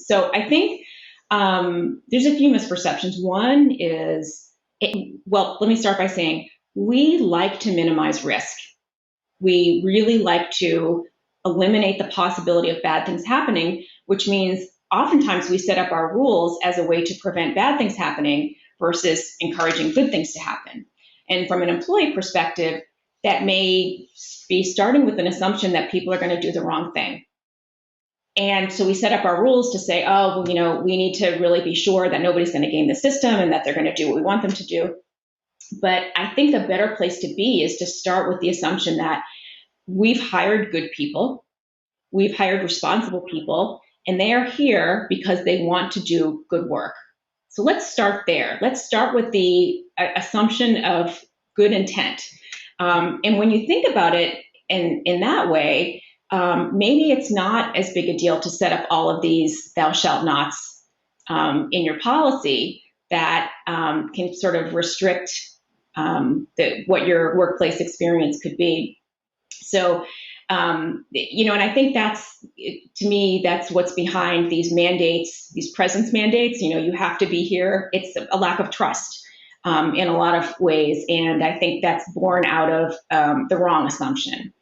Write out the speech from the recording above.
So I think there's a few misperceptions. One is, well, let me start by saying we like to minimize risk. We really like to eliminate the possibility of bad things happening, which means oftentimes we set up our rules as a way to prevent bad things happening versus encouraging good things to happen. And from an employee perspective, that may be starting with an assumption that people are going to do the wrong thing. And so we set up our rules to say, oh, well, we need to really be sure that nobody's going to game the system and that they're going to do what we want them to do. But I think a better place to be is to start with the assumption that we've hired good people, we've hired responsible people, and they are here because they want to do good work. So let's start there. Let's start with the assumption of good intent. And when you think about it in that way, maybe it's not as big a deal to set up all of these thou shalt nots in your policy that can sort of restrict what your workplace experience could be. So, and I think to me, that's what's behind these mandates, these presence mandates. You have to be here. It's a lack of trust in a lot of ways. And I think that's born out of the wrong assumption.